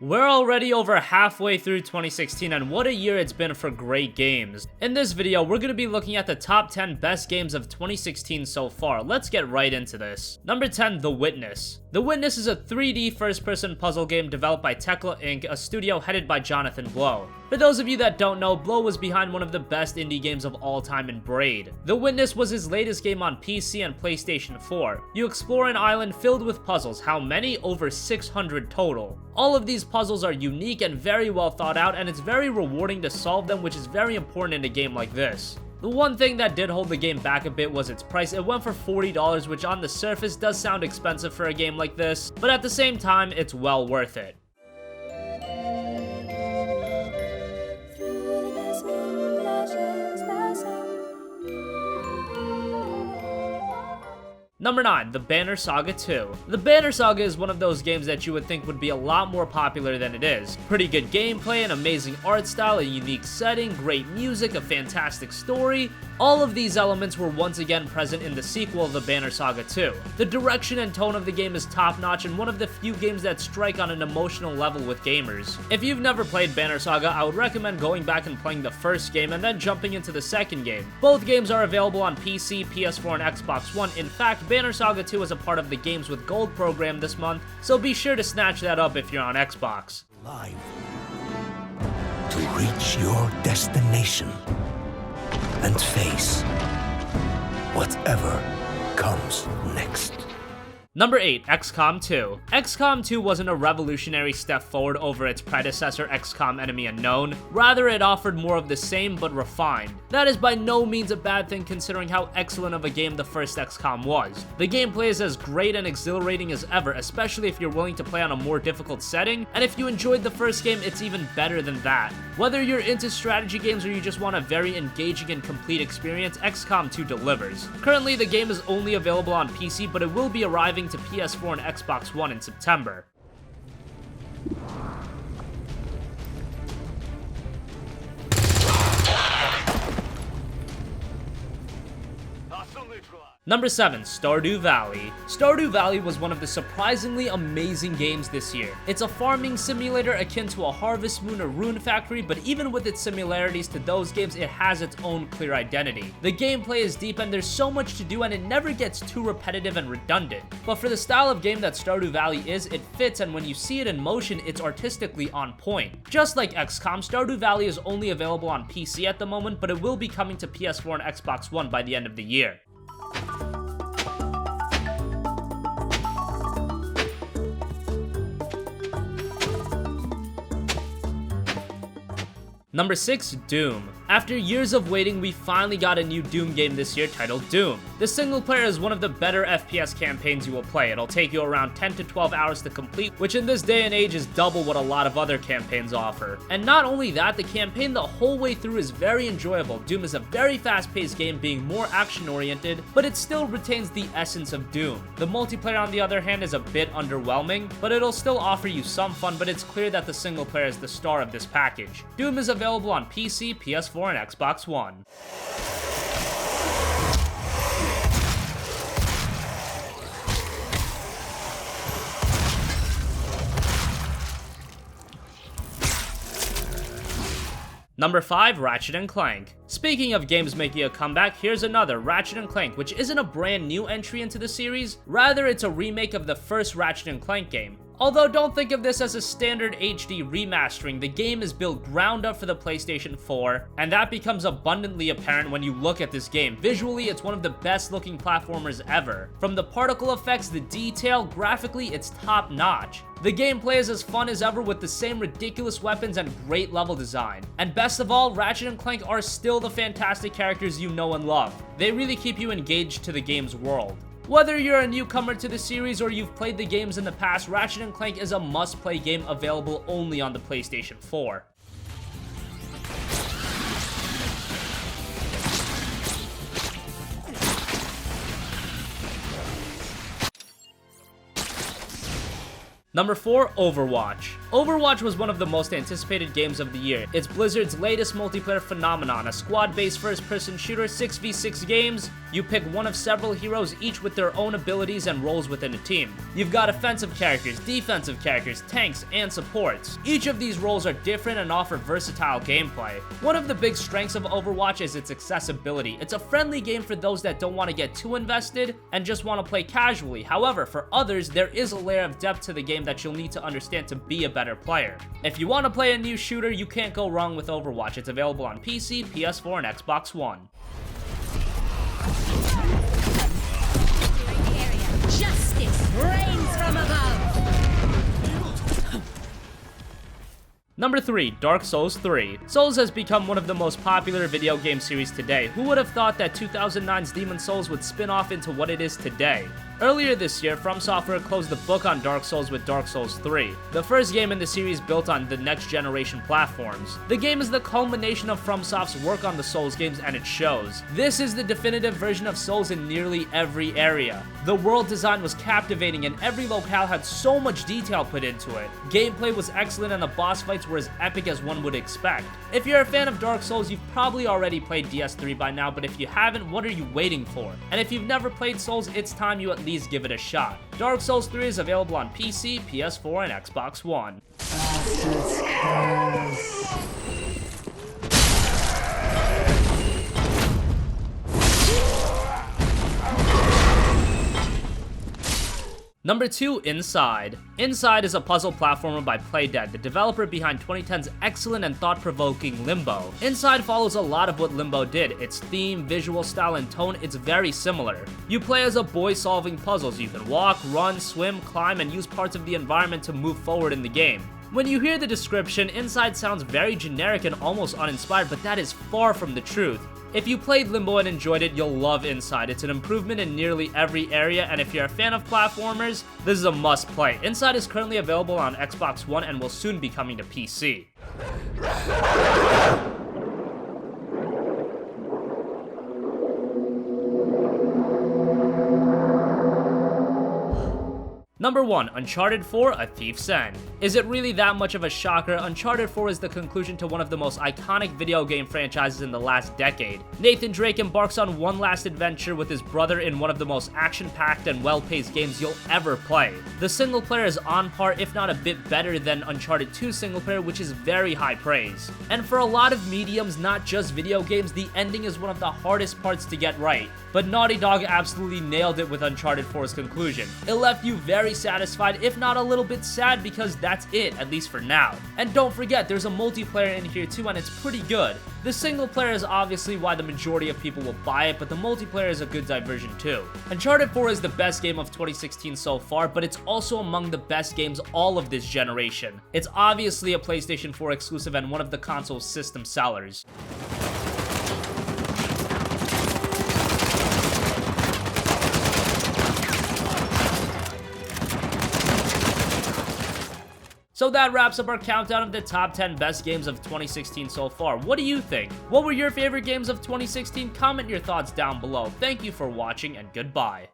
We're already over halfway through 2016, and what a year it's been for great games. In this video, we're going to be looking at the top 10 best games of 2016 so far. Let's get right into this. Number 10, The Witness. The Witness is a 3D first-person puzzle game developed by Tekla Inc., a studio headed by Jonathan Blow. For those of you that don't know, Blow was behind one of the best indie games of all time in Braid. The Witness was his latest game on PC and PlayStation 4. You explore an island filled with puzzles. How many? Over 600 total. All of these puzzles are unique and very well thought out, and it's very rewarding to solve them, which is very important in a game like this. The one thing that did hold the game back a bit was its price. It went for $40, which on the surface does sound expensive for a game like this, but at the same time, it's well worth it. Number 9, The Banner Saga 2. The Banner Saga is one of those games that you would think would be a lot more popular than it is. Pretty good gameplay, an amazing art style, a unique setting, great music, a fantastic story. All of these elements were once again present in the sequel of The Banner Saga 2. The direction and tone of the game is top-notch and one of the few games that strike on an emotional level with gamers. If you've never played Banner Saga, I would recommend going back and playing the first game and then jumping into the second game. Both games are available on PC, PS4, and Xbox One. In fact, Banner Saga 2 is a part of the Games with Gold program this month, so be sure to snatch that up if you're on Xbox. Live to reach your destination and face whatever comes next. Number 8, XCOM 2. XCOM 2 wasn't a revolutionary step forward over its predecessor XCOM Enemy Unknown, rather it offered more of the same but refined. That is by no means a bad thing considering how excellent of a game the first XCOM was. The gameplay is as great and exhilarating as ever, especially if you're willing to play on a more difficult setting, and if you enjoyed the first game, it's even better than that. Whether you're into strategy games or you just want a very engaging and complete experience, XCOM 2 delivers. Currently, the game is only available on PC, but it will be arriving to PS4 and Xbox One in September. Number 7, Stardew Valley. Stardew Valley was one of the surprisingly amazing games this year. It's a farming simulator akin to a Harvest Moon or Rune Factory, but even with its similarities to those games, it has its own clear identity. The gameplay is deep and there's so much to do and it never gets too repetitive and redundant. But for the style of game that Stardew Valley is, it fits, and when you see it in motion, it's artistically on point. Just like XCOM, Stardew Valley is only available on PC at the moment, but it will be coming to PS4 and Xbox One by the end of the year. Number 6, Doom. After years of waiting, we finally got a new Doom game this year titled Doom. The single player is one of the better FPS campaigns you will play. It'll take you around 10 to 12 hours to complete, which in this day and age is double what a lot of other campaigns offer. And not only that, the campaign the whole way through is very enjoyable. Doom is a very fast-paced game, being more action-oriented, but it still retains the essence of Doom. The multiplayer, on the other hand, is a bit underwhelming, but it'll still offer you some fun, but it's clear that the single player is the star of this package. Doom is available on PC, PS4, and Xbox One. Number 5, Ratchet and Clank. Speaking of games making a comeback, here's another, Ratchet and Clank, which isn't a brand new entry into the series, rather it's a remake of the first Ratchet and Clank game. Although don't think of this as a standard HD remastering, the game is built ground up for the PlayStation 4, and that becomes abundantly apparent when you look at this game. Visually, it's one of the best looking platformers ever. From the particle effects, the detail, graphically, it's top notch. The gameplay is as fun as ever with the same ridiculous weapons and great level design. And best of all, Ratchet and Clank are still the fantastic characters you know and love. They really keep you engaged to the game's world. Whether you're a newcomer to the series or you've played the games in the past, Ratchet & Clank is a must-play game available only on the PlayStation 4. Number 4, Overwatch. Overwatch was one of the most anticipated games of the year. It's Blizzard's latest multiplayer phenomenon, a squad-based first-person shooter, 6v6 games. You pick one of several heroes, each with their own abilities and roles within a team. You've got offensive characters, defensive characters, tanks, and supports. Each of these roles are different and offer versatile gameplay. One of the big strengths of Overwatch is its accessibility. It's a friendly game for those that don't want to get too invested and just want to play casually. However, for others, there is a layer of depth to the game that you'll need to understand to be a better player. If you want to play a new shooter, you can't go wrong with Overwatch. It's available on PC, PS4, and Xbox One. Justice reigns from above! Number 3, Dark Souls 3. Souls has become one of the most popular video game series today. Who would have thought that 2009's Demon Souls would spin off into what it is today? Earlier this year, From Software closed the book on Dark Souls with Dark Souls 3, the first game in the series built on the next generation platforms. The game is the culmination of FromSoft's work on the Souls games, and it shows. This is the definitive version of Souls in nearly every area. The world design was captivating and every locale had so much detail put into it. Gameplay was excellent and the boss fights were as epic as one would expect. If you're a fan of Dark Souls, you've probably already played DS3 by now, but if you haven't, what are you waiting for? And if you've never played Souls, it's time you at least give it a shot. Dark Souls 3 is available on PC, PS4, and Xbox One. Number 2, Inside. Inside is a puzzle platformer by Playdead, the developer behind 2010's excellent and thought-provoking Limbo. Inside follows a lot of what Limbo did. Its theme, visual style, and tone, it's very similar. You play as a boy solving puzzles. You can walk, run, swim, climb, and use parts of the environment to move forward in the game. When you hear the description, Inside sounds very generic and almost uninspired, but that is far from the truth. If you played Limbo and enjoyed it, you'll love Inside. It's an improvement in nearly every area, and if you're a fan of platformers, this is a must-play. Inside is currently available on Xbox One and will soon be coming to PC. Number 1, Uncharted 4, A Thief's End. Is it really that much of a shocker? Uncharted 4 is the conclusion to one of the most iconic video game franchises in the last decade. Nathan Drake embarks on one last adventure with his brother in one of the most action-packed and well-paced games you'll ever play. The single player is on par, if not a bit better than Uncharted 2 single player, which is very high praise. And for a lot of mediums, not just video games, the ending is one of the hardest parts to get right. But Naughty Dog absolutely nailed it with Uncharted 4's conclusion. It left you very satisfied, if not a little bit sad, because that's it, at least for now. And don't forget, there's a multiplayer in here too, and it's pretty good. The single player is obviously why the majority of people will buy it, but the multiplayer is a good diversion too. Uncharted 4 is the best game of 2016 so far, but it's also among the best games all of this generation. It's obviously a PlayStation 4 exclusive and one of the console's system sellers. So that wraps up our countdown of the top 10 best games of 2016 so far. What do you think? What were your favorite games of 2016? Comment your thoughts down below. Thank you for watching and goodbye.